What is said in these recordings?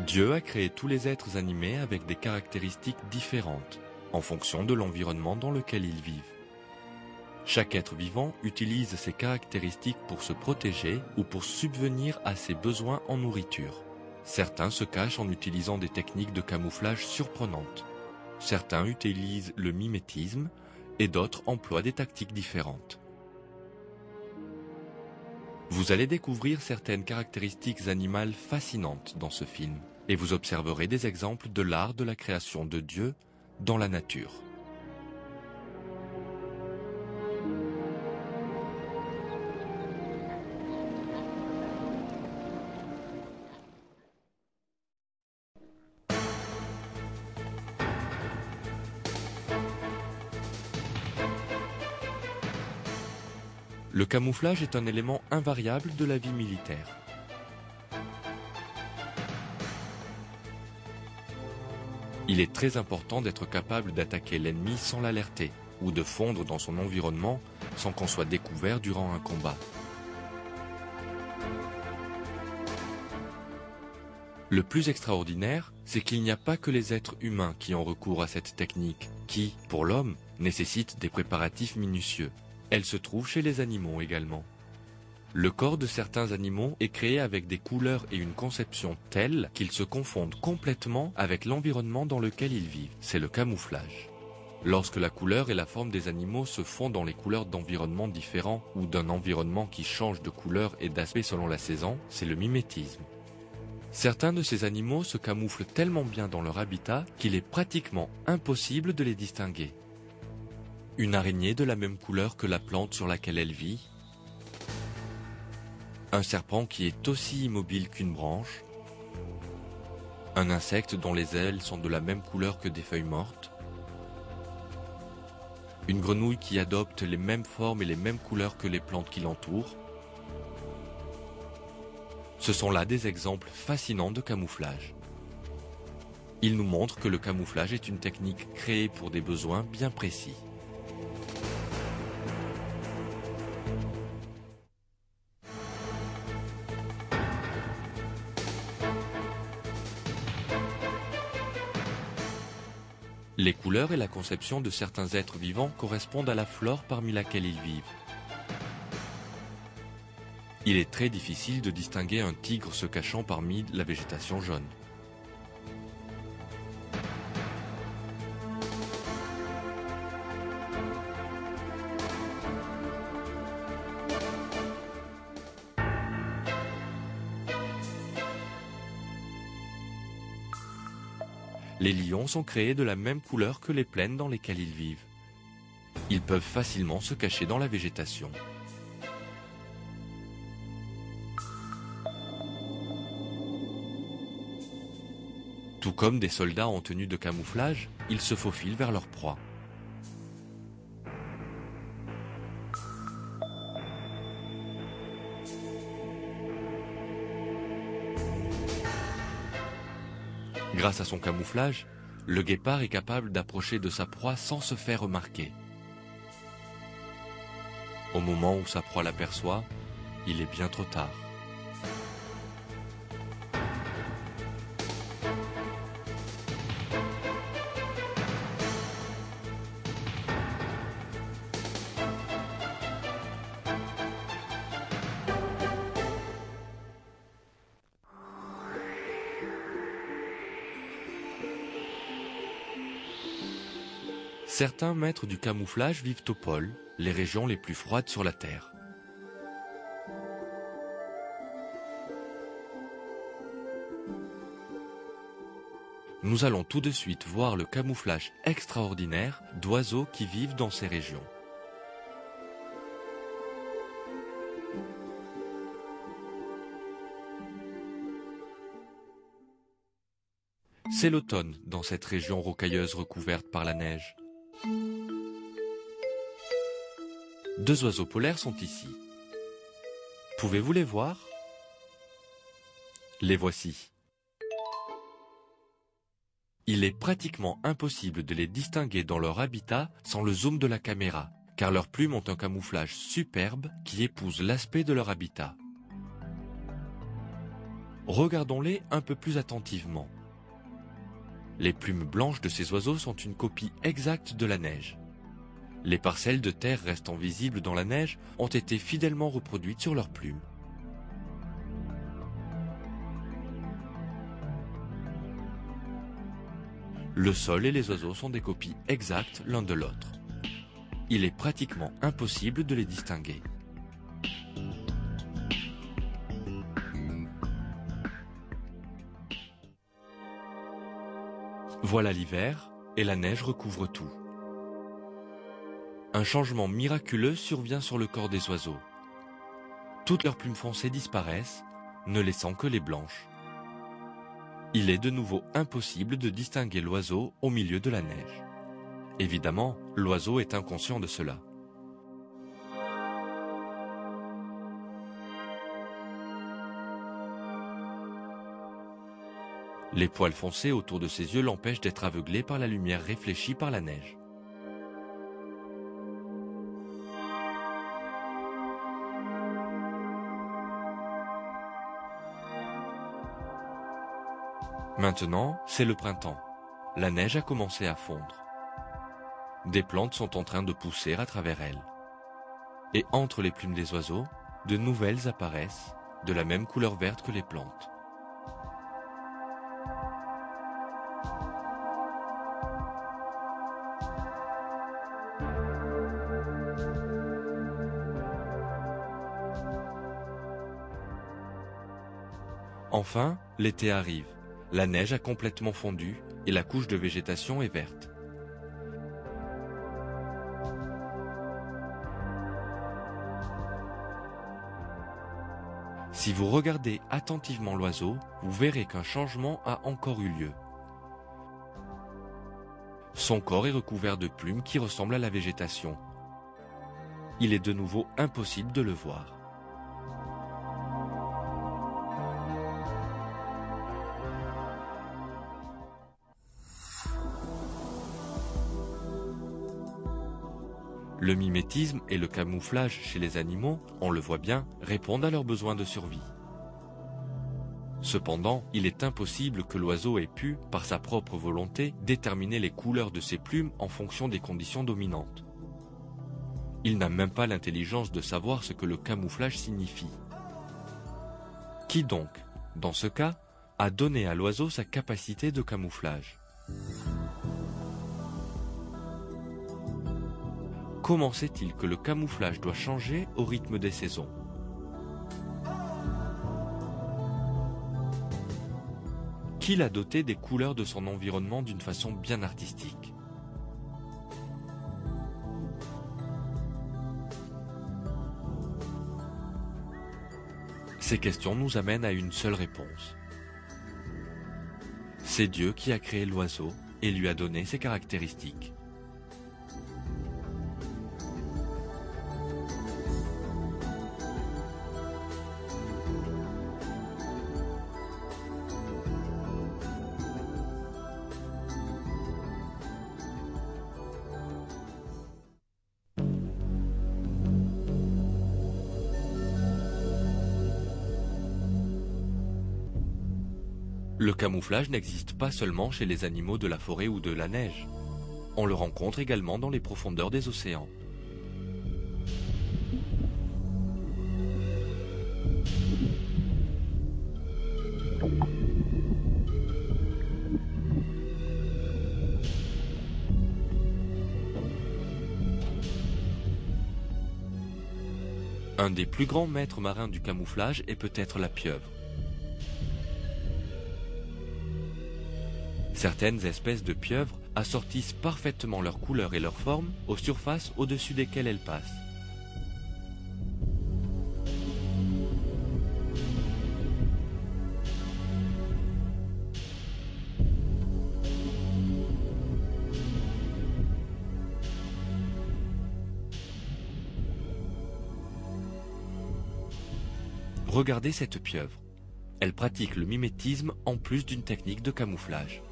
Dieu a créé tous les êtres animés avec des caractéristiques différentes, en fonction de l'environnement dans lequel ils vivent. Chaque être vivant utilise ces caractéristiques pour se protéger ou pour subvenir à ses besoins en nourriture. Certains se cachent en utilisant des techniques de camouflage surprenantes. Certains utilisent le mimétisme et d'autres emploient des tactiques différentes. Vous allez découvrir certaines caractéristiques animales fascinantes dans ce film et vous observerez des exemples de l'art de la création de Dieu dans la nature. Le camouflage est un élément invariable de la vie militaire. Il est très important d'être capable d'attaquer l'ennemi sans l'alerter, ou de fondre dans son environnement sans qu'on soit découvert durant un combat. Le plus extraordinaire, c'est qu'il n'y a pas que les êtres humains qui ont recours à cette technique, qui, pour l'homme, nécessite des préparatifs minutieux. Elle se trouve chez les animaux également. Le corps de certains animaux est créé avec des couleurs et une conception telle qu'ils se confondent complètement avec l'environnement dans lequel ils vivent. C'est le camouflage. Lorsque la couleur et la forme des animaux se font dans les couleurs d'environnements différents ou d'un environnement qui change de couleur et d'aspect selon la saison, c'est le mimétisme. Certains de ces animaux se camouflent tellement bien dans leur habitat qu'il est pratiquement impossible de les distinguer. Une araignée de la même couleur que la plante sur laquelle elle vit, un serpent qui est aussi immobile qu'une branche, un insecte dont les ailes sont de la même couleur que des feuilles mortes, une grenouille qui adopte les mêmes formes et les mêmes couleurs que les plantes qui l'entourent. Ce sont là des exemples fascinants de camouflage. Ils nous montrent que le camouflage est une technique créée pour des besoins bien précis. Les couleurs et la conception de certains êtres vivants correspondent à la flore parmi laquelle ils vivent. Il est très difficile de distinguer un tigre se cachant parmi la végétation jaune. Les lions sont créés de la même couleur que les plaines dans lesquelles ils vivent. Ils peuvent facilement se cacher dans la végétation. Tout comme des soldats en tenue de camouflage, ils se faufilent vers leur proie. Grâce à son camouflage, le guépard est capable d'approcher de sa proie sans se faire remarquer. Au moment où sa proie l'aperçoit, il est bien trop tard. Certains maîtres du camouflage vivent aux pôles, les régions les plus froides sur la Terre. Nous allons tout de suite voir le camouflage extraordinaire d'oiseaux qui vivent dans ces régions. C'est l'automne dans cette région rocailleuse recouverte par la neige. Deux oiseaux polaires sont ici. Pouvez-vous les voir? Les voici. Il est pratiquement impossible de les distinguer dans leur habitat sans le zoom de la caméra, car leurs plumes ont un camouflage superbe qui épouse l'aspect de leur habitat. Regardons-les un peu plus attentivement. Les plumes blanches de ces oiseaux sont une copie exacte de la neige. Les parcelles de terre restant visibles dans la neige ont été fidèlement reproduites sur leurs plumes. Le sol et les oiseaux sont des copies exactes l'un de l'autre. Il est pratiquement impossible de les distinguer. Voilà l'hiver, et la neige recouvre tout. Un changement miraculeux survient sur le corps des oiseaux. Toutes leurs plumes foncées disparaissent, ne laissant que les blanches. Il est de nouveau impossible de distinguer l'oiseau au milieu de la neige. Évidemment, l'oiseau est inconscient de cela. Les poils foncés autour de ses yeux l'empêchent d'être aveuglé par la lumière réfléchie par la neige. Maintenant, c'est le printemps. La neige a commencé à fondre. Des plantes sont en train de pousser à travers elle. Et entre les plumes des oiseaux, de nouvelles apparaissent, de la même couleur verte que les plantes. Enfin, l'été arrive. La neige a complètement fondu et la couche de végétation est verte. Si vous regardez attentivement l'oiseau, vous verrez qu'un changement a encore eu lieu. Son corps est recouvert de plumes qui ressemblent à la végétation. Il est de nouveau impossible de le voir. Le mimétisme et le camouflage chez les animaux, on le voit bien, répondent à leurs besoins de survie. Cependant, il est impossible que l'oiseau ait pu, par sa propre volonté, déterminer les couleurs de ses plumes en fonction des conditions dominantes. Il n'a même pas l'intelligence de savoir ce que le camouflage signifie. Qui donc, dans ce cas, a donné à l'oiseau sa capacité de camouflage ? Comment sait-il que le camouflage doit changer au rythme des saisons ? Qui l'a doté des couleurs de son environnement d'une façon bien artistique ? Ces questions nous amènent à une seule réponse. C'est Dieu qui a créé l'oiseau et lui a donné ses caractéristiques. Le camouflage n'existe pas seulement chez les animaux de la forêt ou de la neige. On le rencontre également dans les profondeurs des océans. Un des plus grands maîtres marins du camouflage est peut-être la pieuvre. Certaines espèces de pieuvres assortissent parfaitement leur couleur et leur forme aux surfaces au-dessus desquelles elles passent. Regardez cette pieuvre. Elle pratique le mimétisme en plus d'une technique de camouflage.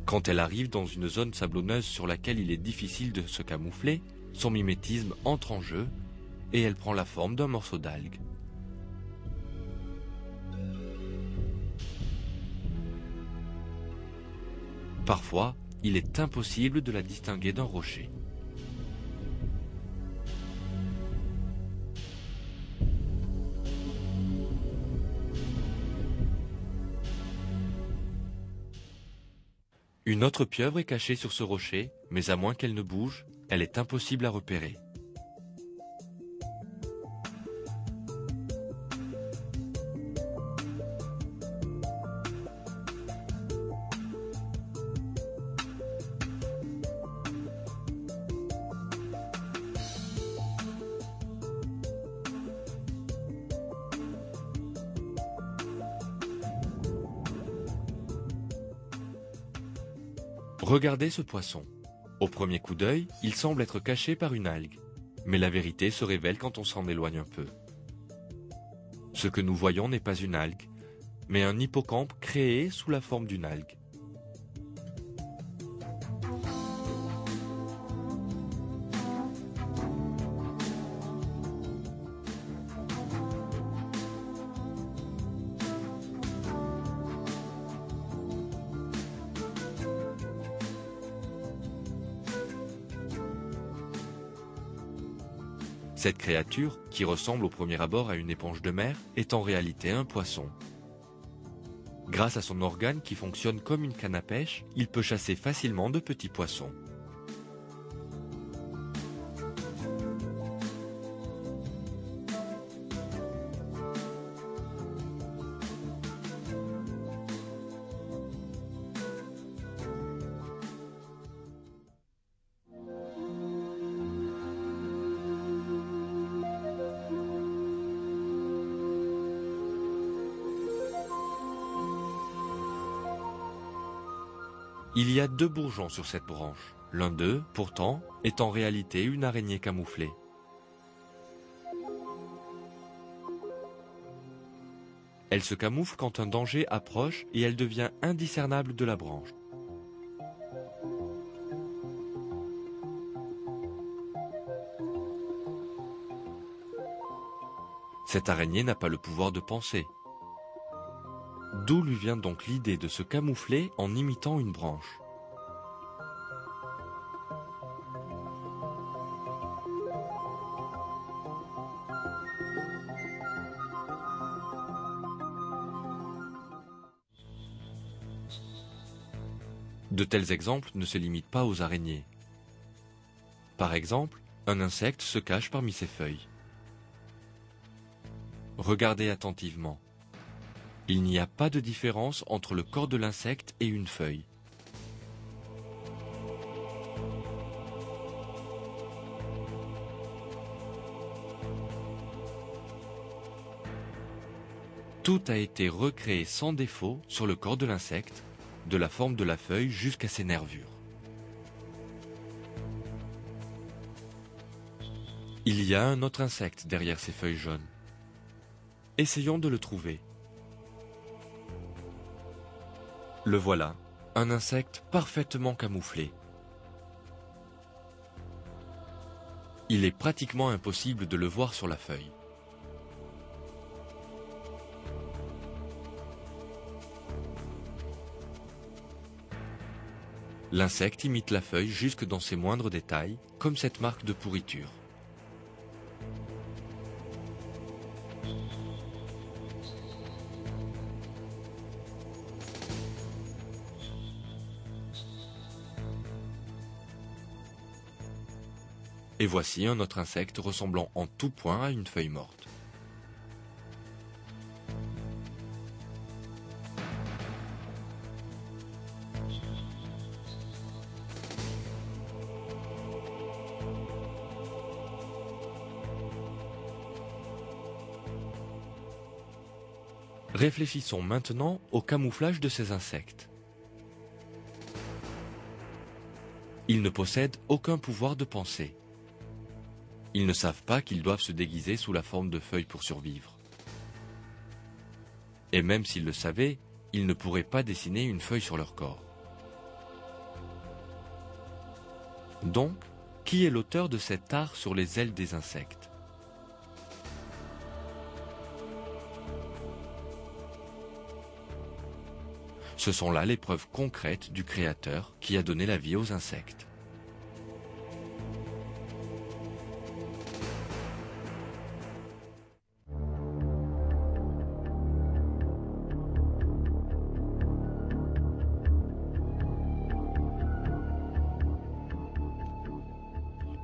Quand elle arrive dans une zone sablonneuse sur laquelle il est difficile de se camoufler, son mimétisme entre en jeu et elle prend la forme d'un morceau d'algue. Parfois, il est impossible de la distinguer d'un rocher. Une autre pieuvre est cachée sur ce rocher, mais à moins qu'elle ne bouge, elle est impossible à repérer. Regardez ce poisson. Au premier coup d'œil, il semble être caché par une algue. Mais la vérité se révèle quand on s'en éloigne un peu. Ce que nous voyons n'est pas une algue, mais un hippocampe créé sous la forme d'une algue. Cette créature, qui ressemble au premier abord à une éponge de mer, est en réalité un poisson. Grâce à son organe qui fonctionne comme une canne à pêche, il peut chasser facilement de petits poissons. Il y a 2 bourgeons sur cette branche. L'un d'eux, pourtant, est en réalité une araignée camouflée. Elle se camoufle quand un danger approche et elle devient indiscernable de la branche. Cette araignée n'a pas le pouvoir de penser. D'où lui vient donc l'idée de se camoufler en imitant une branche? De tels exemples ne se limitent pas aux araignées. Par exemple, un insecte se cache parmi ses feuilles. Regardez attentivement. Il n'y a pas de différence entre le corps de l'insecte et une feuille. Tout a été recréé sans défaut sur le corps de l'insecte, de la forme de la feuille jusqu'à ses nervures. Il y a un autre insecte derrière ces feuilles jaunes. Essayons de le trouver. Le voilà, un insecte parfaitement camouflé. Il est pratiquement impossible de le voir sur la feuille. L'insecte imite la feuille jusque dans ses moindres détails, comme cette marque de pourriture. Et voici un autre insecte ressemblant en tout point à une feuille morte. Réfléchissons maintenant au camouflage de ces insectes. Ils ne possèdent aucun pouvoir de pensée. Ils ne savent pas qu'ils doivent se déguiser sous la forme de feuilles pour survivre. Et même s'ils le savaient, ils ne pourraient pas dessiner une feuille sur leur corps. Donc, qui est l'auteur de cet art sur les ailes des insectes? Ce sont là les preuves concrètes du Créateur qui a donné la vie aux insectes.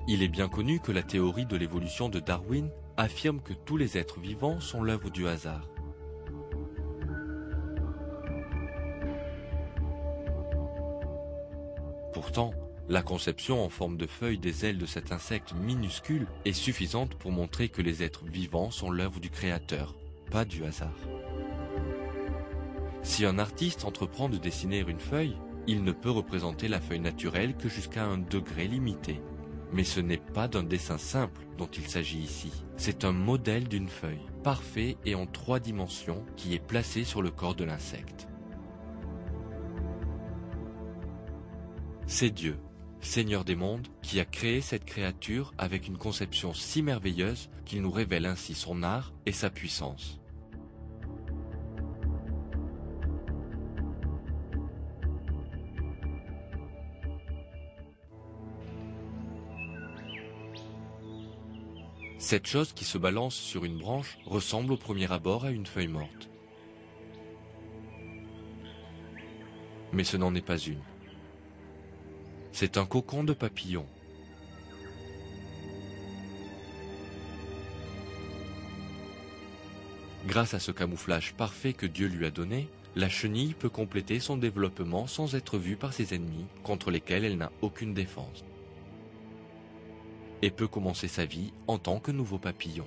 Il est bien connu que la théorie de l'évolution de Darwin affirme que tous les êtres vivants sont l'œuvre du hasard. Pourtant, la conception en forme de feuille des ailes de cet insecte minuscule est suffisante pour montrer que les êtres vivants sont l'œuvre du Créateur, pas du hasard. Si un artiste entreprend de dessiner une feuille, il ne peut représenter la feuille naturelle que jusqu'à un degré limité. Mais ce n'est pas d'un dessin simple dont il s'agit ici. C'est un modèle d'une feuille, parfait et en 3 dimensions, qui est placé sur le corps de l'insecte. C'est Dieu, Seigneur des mondes, qui a créé cette créature avec une conception si merveilleuse qu'il nous révèle ainsi son art et sa puissance. Cette chose qui se balance sur une branche ressemble au premier abord à une feuille morte. Mais ce n'en est pas une. C'est un cocon de papillon. Grâce à ce camouflage parfait que Dieu lui a donné, la chenille peut compléter son développement sans être vue par ses ennemis, contre lesquels elle n'a aucune défense. Et peut commencer sa vie en tant que nouveau papillon.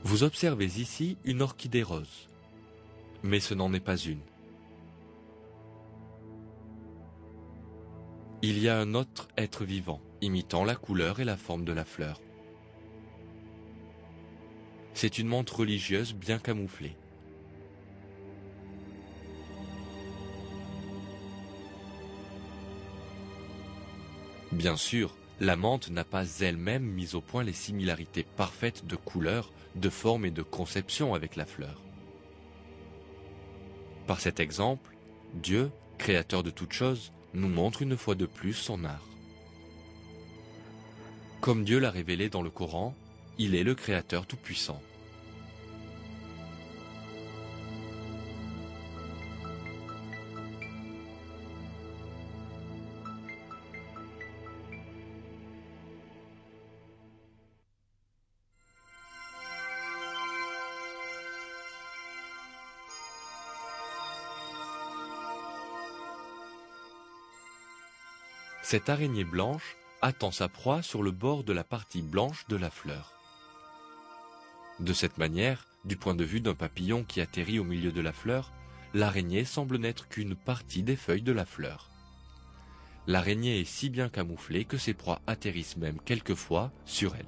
Vous observez ici une orchidée rose, mais ce n'en est pas une. Il y a un autre être vivant, imitant la couleur et la forme de la fleur. C'est une menthe religieuse bien camouflée. Bien sûr, la menthe n'a pas elle-même mis au point les similarités parfaites de couleur, de forme et de conception avec la fleur. Par cet exemple, Dieu, créateur de toutes choses, nous montre une fois de plus son art. Comme Dieu l'a révélé dans le Coran, il est le Créateur tout-puissant. Cette araignée blanche attend sa proie sur le bord de la partie blanche de la fleur. De cette manière, du point de vue d'un papillon qui atterrit au milieu de la fleur, l'araignée semble n'être qu'une partie des feuilles de la fleur. L'araignée est si bien camouflée que ses proies atterrissent même quelquefois sur elle.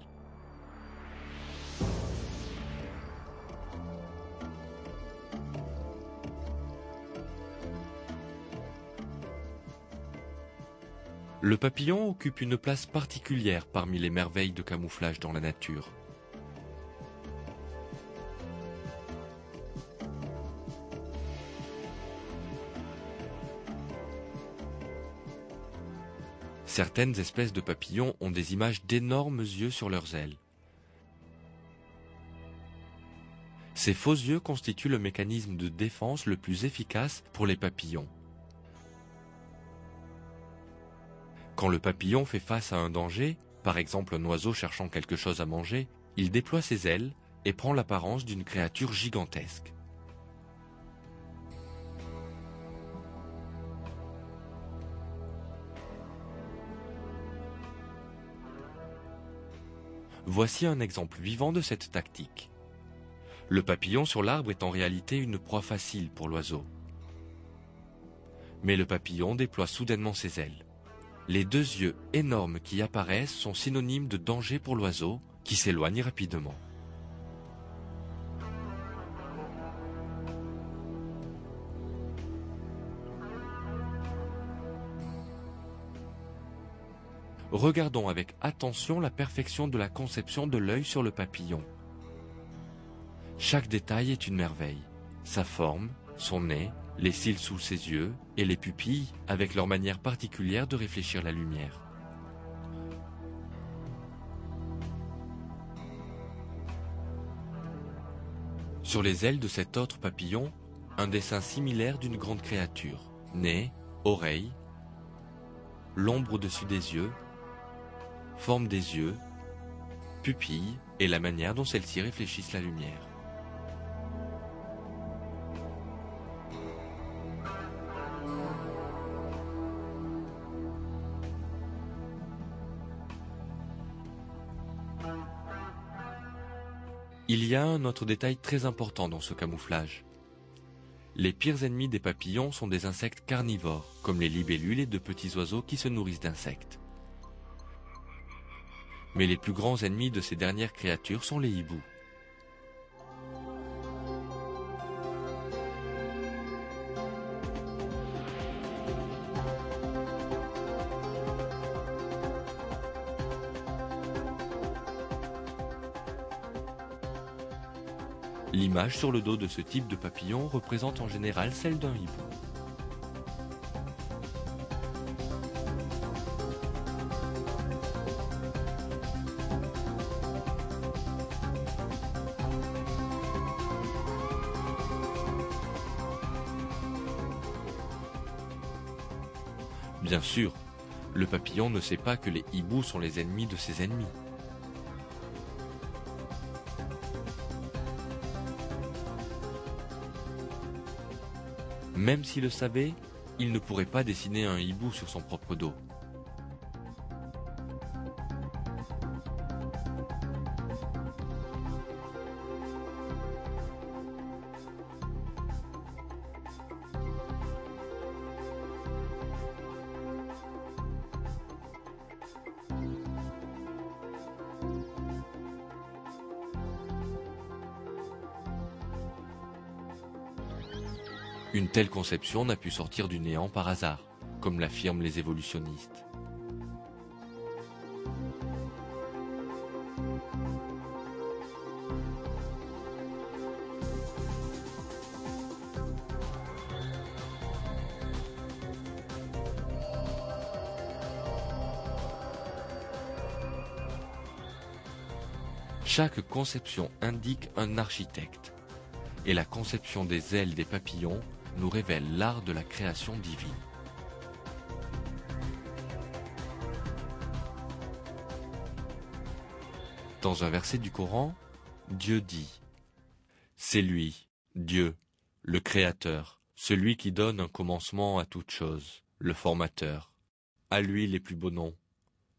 Le papillon occupe une place particulière parmi les merveilles de camouflage dans la nature. Certaines espèces de papillons ont des images d'énormes yeux sur leurs ailes. Ces faux yeux constituent le mécanisme de défense le plus efficace pour les papillons. Quand le papillon fait face à un danger, par exemple un oiseau cherchant quelque chose à manger, il déploie ses ailes et prend l'apparence d'une créature gigantesque. Voici un exemple vivant de cette tactique. Le papillon sur l'arbre est en réalité une proie facile pour l'oiseau. Mais le papillon déploie soudainement ses ailes. Les 2 yeux énormes qui apparaissent sont synonymes de danger pour l'oiseau, qui s'éloigne rapidement. regardons avec attention la perfection de la conception de l'œil sur le papillon. Chaque détail est une merveille. Sa forme, son nez, les cils sous ses yeux et les pupilles avec leur manière particulière de réfléchir la lumière. Sur les ailes de cet autre papillon, un dessin similaire d'une grande créature, nez, oreilles, l'ombre au-dessus des yeux, forme des yeux, pupilles et la manière dont celles-ci réfléchissent la lumière. Il y a un autre détail très important dans ce camouflage. Les pires ennemis des papillons sont des insectes carnivores, comme les libellules et de petits oiseaux qui se nourrissent d'insectes. Mais les plus grands ennemis de ces dernières créatures sont les hiboux. L'image sur le dos de ce type de papillon représente en général celle d'un hibou. Bien sûr, le papillon ne sait pas que les hiboux sont les ennemis de ses ennemis. Même s'il le savait, il ne pourrait pas dessiner un hibou sur son propre dos. Une telle conception n'a pu sortir du néant par hasard, comme l'affirment les évolutionnistes. Chaque conception indique un architecte, et la conception des ailes des papillons nous révèle l'art de la création divine. Dans un verset du Coran, Dieu dit « C'est lui, Dieu, le Créateur, celui qui donne un commencement à toute chose, le Formateur. À lui les plus beaux noms.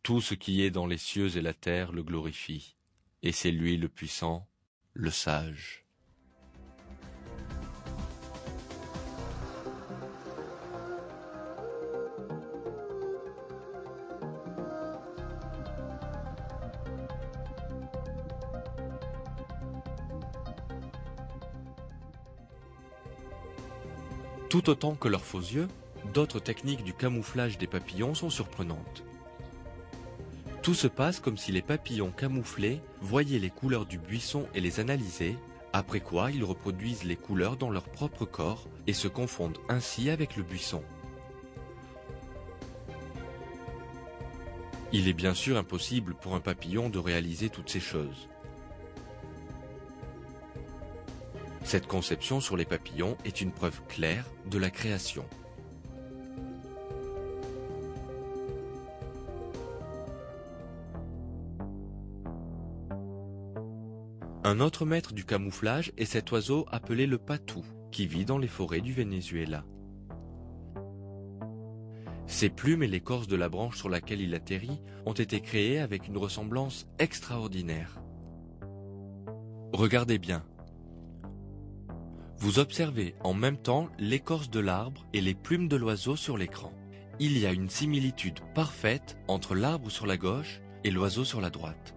Tout ce qui est dans les cieux et la terre le glorifie. Et c'est lui le puissant, le sage. » Tout autant que leurs faux yeux, d'autres techniques du camouflage des papillons sont surprenantes. Tout se passe comme si les papillons camouflés voyaient les couleurs du buisson et les analysaient, après quoi ils reproduisent les couleurs dans leur propre corps et se confondent ainsi avec le buisson. Il est bien sûr impossible pour un papillon de réaliser toutes ces choses. Cette conception sur les papillons est une preuve claire de la création. Un autre maître du camouflage est cet oiseau appelé le patou, qui vit dans les forêts du Venezuela. Ses plumes et l'écorce de la branche sur laquelle il atterrit ont été créées avec une ressemblance extraordinaire. Regardez bien. Vous observez en même temps l'écorce de l'arbre et les plumes de l'oiseau sur l'écran. Il y a une similitude parfaite entre l'arbre sur la gauche et l'oiseau sur la droite.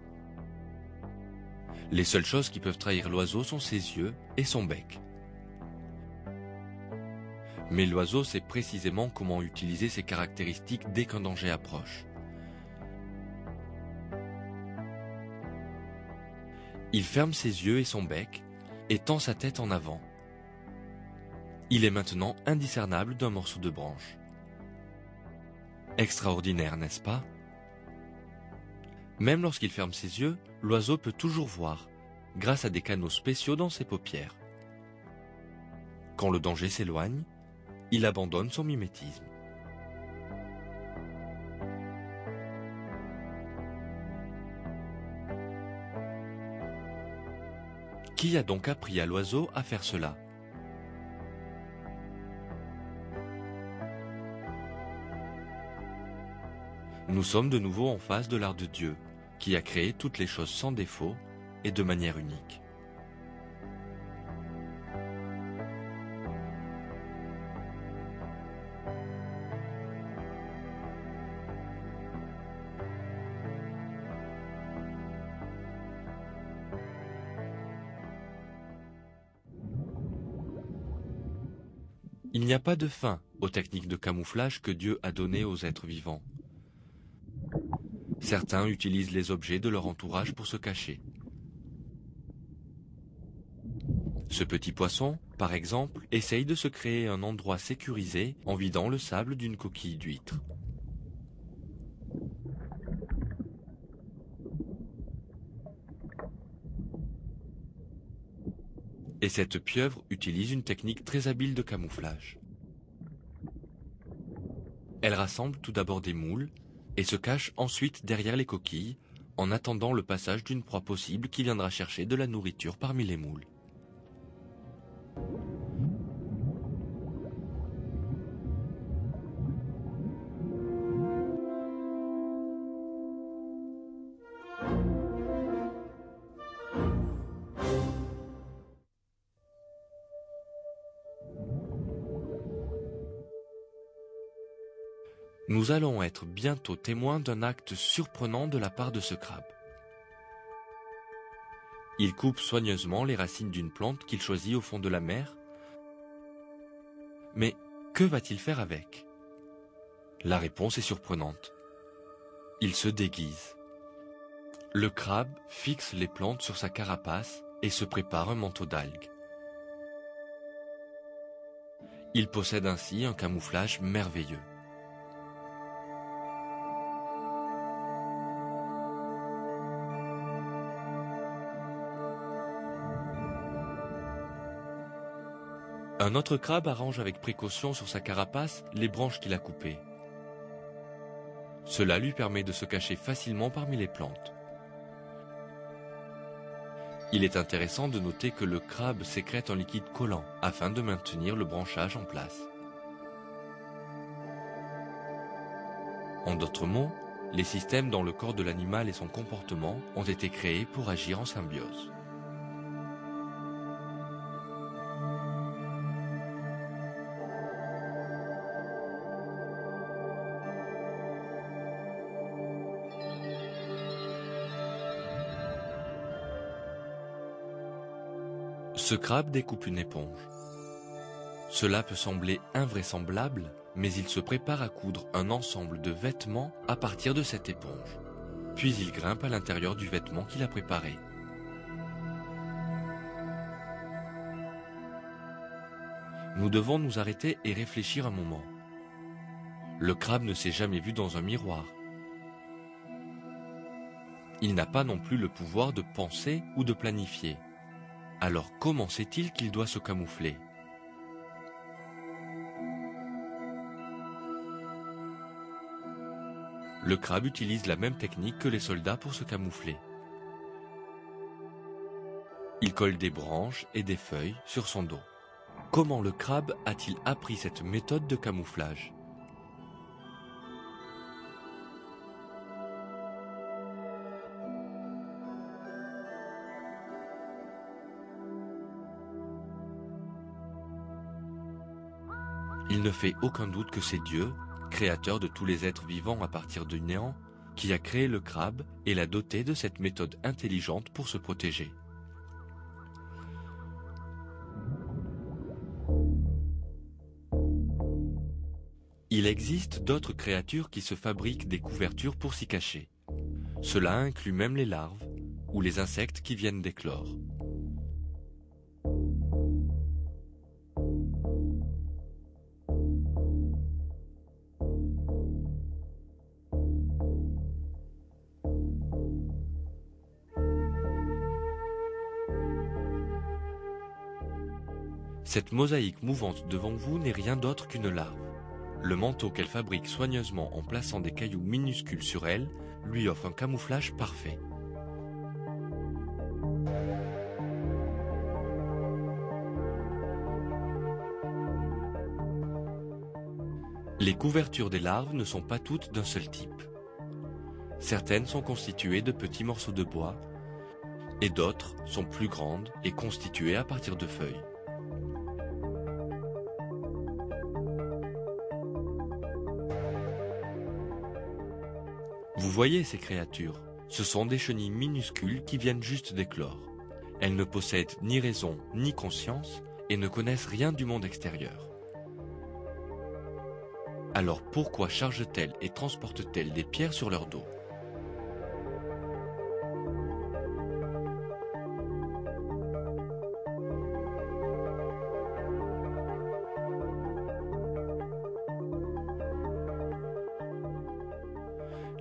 Les seules choses qui peuvent trahir l'oiseau sont ses yeux et son bec. Mais l'oiseau sait précisément comment utiliser ses caractéristiques dès qu'un danger approche. Il ferme ses yeux et son bec et tend sa tête en avant. Il est maintenant indiscernable d'un morceau de branche. Extraordinaire, n'est-ce pas? Même lorsqu'il ferme ses yeux, l'oiseau peut toujours voir, grâce à des canaux spéciaux dans ses paupières. Quand le danger s'éloigne, il abandonne son mimétisme. Qui a donc appris à l'oiseau à faire cela? Nous sommes de nouveau en face de l'art de Dieu, qui a créé toutes les choses sans défaut et de manière unique. Il n'y a pas de fin aux techniques de camouflage que Dieu a données aux êtres vivants. Certains utilisent les objets de leur entourage pour se cacher. Ce petit poisson, par exemple, essaye de se créer un endroit sécurisé en vidant le sable d'une coquille d'huître. Et cette pieuvre utilise une technique très habile de camouflage. Elle rassemble tout d'abord des moules et se cache ensuite derrière les coquilles en attendant le passage d'une proie possible qui viendra chercher de la nourriture parmi les moules. Nous allons être bientôt témoins d'un acte surprenant de la part de ce crabe. Il coupe soigneusement les racines d'une plante qu'il choisit au fond de la mer. Mais que va-t-il faire avec? La réponse est surprenante. Il se déguise. Le crabe fixe les plantes sur sa carapace et se prépare un manteau d'algues. Il possède ainsi un camouflage merveilleux. Un autre crabe arrange avec précaution sur sa carapace les branches qu'il a coupées. Cela lui permet de se cacher facilement parmi les plantes. Il est intéressant de noter que le crabe sécrète un liquide collant afin de maintenir le branchage en place. En d'autres mots, les systèmes dans le corps de l'animal et son comportement ont été créés pour agir en symbiose. Ce crabe découpe une éponge. Cela peut sembler invraisemblable, mais il se prépare à coudre un ensemble de vêtements à partir de cette éponge. Puis il grimpe à l'intérieur du vêtement qu'il a préparé. Nous devons nous arrêter et réfléchir un moment. Le crabe ne s'est jamais vu dans un miroir. Il n'a pas non plus le pouvoir de penser ou de planifier. Alors comment sait-il qu'il doit se camoufler? Le crabe utilise la même technique que les soldats pour se camoufler. Il colle des branches et des feuilles sur son dos. Comment le crabe a-t-il appris cette méthode de camouflage? Il ne fait aucun doute que c'est Dieu, créateur de tous les êtres vivants à partir du néant, qui a créé le crabe et l'a doté de cette méthode intelligente pour se protéger. Il existe d'autres créatures qui se fabriquent des couvertures pour s'y cacher. Cela inclut même les larves, ou les insectes qui viennent d'éclore. Cette mosaïque mouvante devant vous n'est rien d'autre qu'une larve. Le manteau qu'elle fabrique soigneusement en plaçant des cailloux minuscules sur elle lui offre un camouflage parfait. Les couvertures des larves ne sont pas toutes d'un seul type. Certaines sont constituées de petits morceaux de bois et d'autres sont plus grandes et constituées à partir de feuilles. Vous voyez ces créatures, ce sont des chenilles minuscules qui viennent juste d'éclore. Elles ne possèdent ni raison ni conscience et ne connaissent rien du monde extérieur. Alors pourquoi chargent-elles et transportent-elles des pierres sur leur dos ?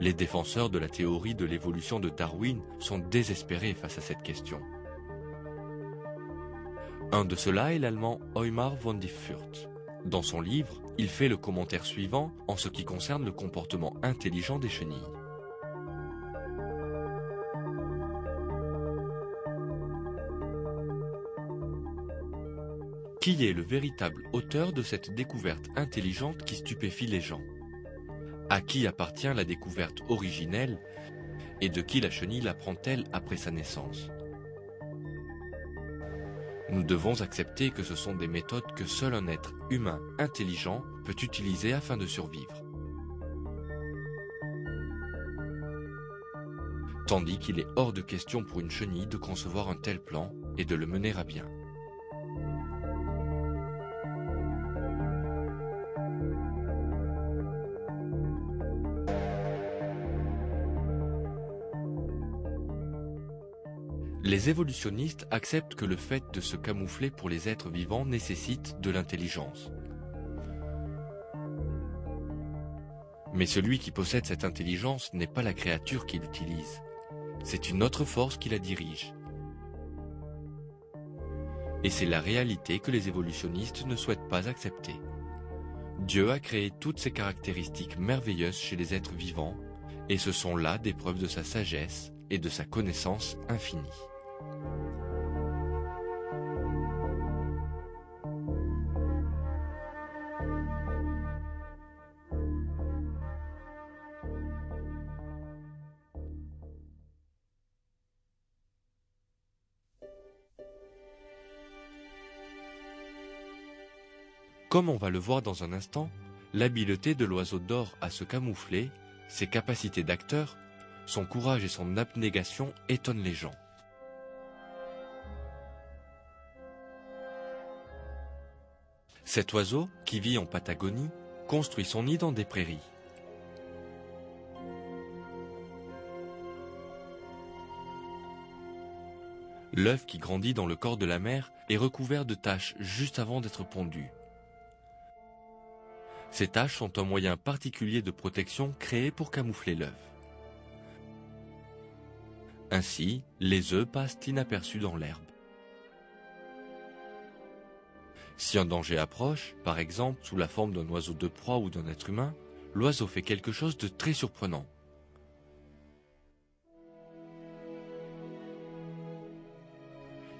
Les défenseurs de la théorie de l'évolution de Darwin sont désespérés face à cette question. Un de ceux-là est l'allemand Eumar von Difffurth. Dans son livre, il fait le commentaire suivant en ce qui concerne le comportement intelligent des chenilles. Qui est le véritable auteur de cette découverte intelligente qui stupéfie les gens ? À qui appartient la découverte originelle et de qui la chenille l'apprend-elle après sa naissance ? Nous devons accepter que ce sont des méthodes que seul un être humain intelligent peut utiliser afin de survivre. Tandis qu'il est hors de question pour une chenille de concevoir un tel plan et de le mener à bien. Les évolutionnistes acceptent que le fait de se camoufler pour les êtres vivants nécessite de l'intelligence. Mais celui qui possède cette intelligence n'est pas la créature qui l'utilise. C'est une autre force qui la dirige. Et c'est la réalité que les évolutionnistes ne souhaitent pas accepter. Dieu a créé toutes ces caractéristiques merveilleuses chez les êtres vivants, et ce sont là des preuves de sa sagesse et de sa connaissance infinie. Comme on va le voir dans un instant, l'habileté de l'oiseau d'or à se camoufler, ses capacités d'acteur, son courage et son abnégation étonnent les gens. Cet oiseau, qui vit en Patagonie, construit son nid dans des prairies. L'œuf qui grandit dans le corps de la mère est recouvert de taches juste avant d'être pondu. Ces taches sont un moyen particulier de protection créé pour camoufler l'œuf. Ainsi, les œufs passent inaperçus dans l'herbe. Si un danger approche, par exemple sous la forme d'un oiseau de proie ou d'un être humain, l'oiseau fait quelque chose de très surprenant.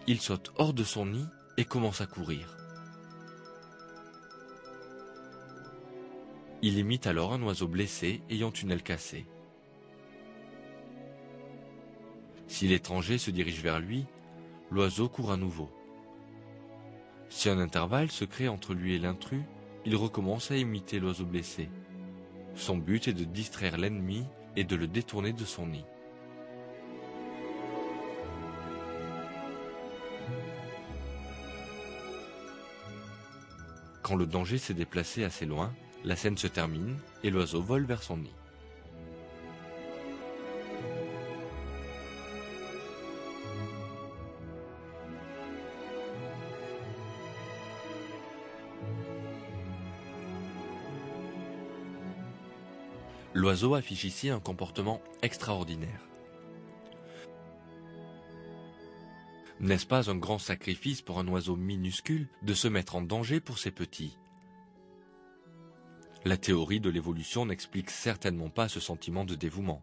Il saute hors de son nid et commence à courir. Il imite alors un oiseau blessé ayant une aile cassée. Si l'étranger se dirige vers lui, l'oiseau court à nouveau. Si un intervalle se crée entre lui et l'intrus, il recommence à imiter l'oiseau blessé. Son but est de distraire l'ennemi et de le détourner de son nid. Quand le danger s'est déplacé assez loin, la scène se termine et l'oiseau vole vers son nid. L'oiseau affiche ici un comportement extraordinaire. N'est-ce pas un grand sacrifice pour un oiseau minuscule de se mettre en danger pour ses petits? La théorie de l'évolution n'explique certainement pas ce sentiment de dévouement.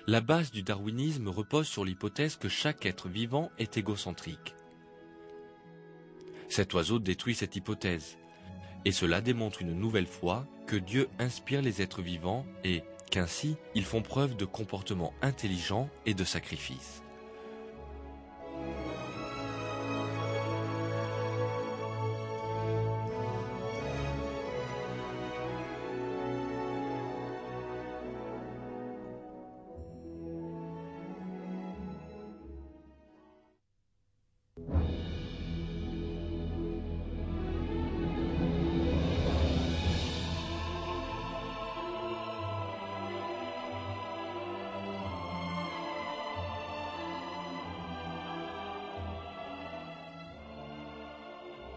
La base du darwinisme repose sur l'hypothèse que chaque être vivant est égocentrique. Cet oiseau détruit cette hypothèse, et cela démontre une nouvelle fois que Dieu inspire les êtres vivants et qu'ainsi ils font preuve de comportements intelligents et de sacrifice.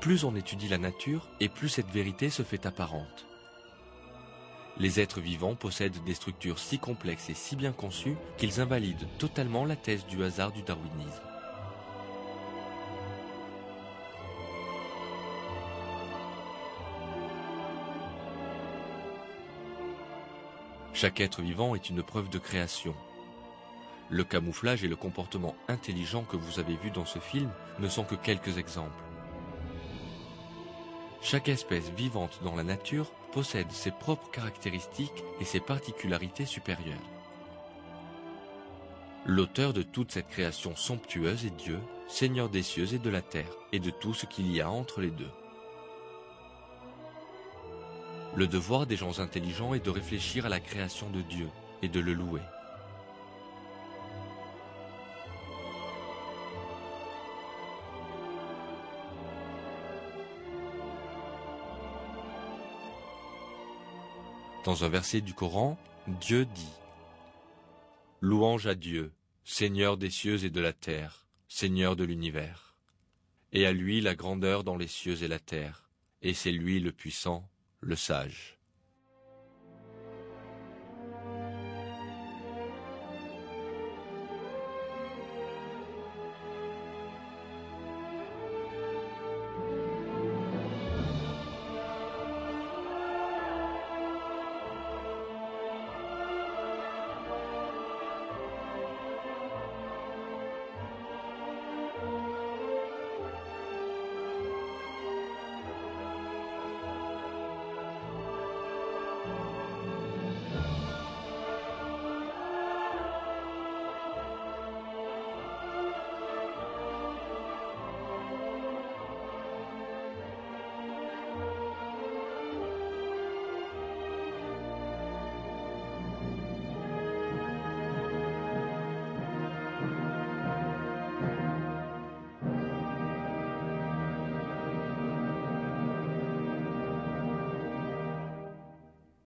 Plus on étudie la nature, et plus cette vérité se fait apparente. Les êtres vivants possèdent des structures si complexes et si bien conçues qu'ils invalident totalement la thèse du hasard du darwinisme. Chaque être vivant est une preuve de création. Le camouflage et le comportement intelligent que vous avez vus dans ce film ne sont que quelques exemples. Chaque espèce vivante dans la nature possède ses propres caractéristiques et ses particularités supérieures. L'auteur de toute cette création somptueuse est Dieu, Seigneur des cieux et de la terre, et de tout ce qu'il y a entre les deux. Le devoir des gens intelligents est de réfléchir à la création de Dieu et de le louer. Dans un verset du Coran, Dieu dit « Louange à Dieu, Seigneur des cieux et de la terre, Seigneur de l'univers. Et à lui la grandeur dans les cieux et la terre, et c'est lui le puissant, le sage. »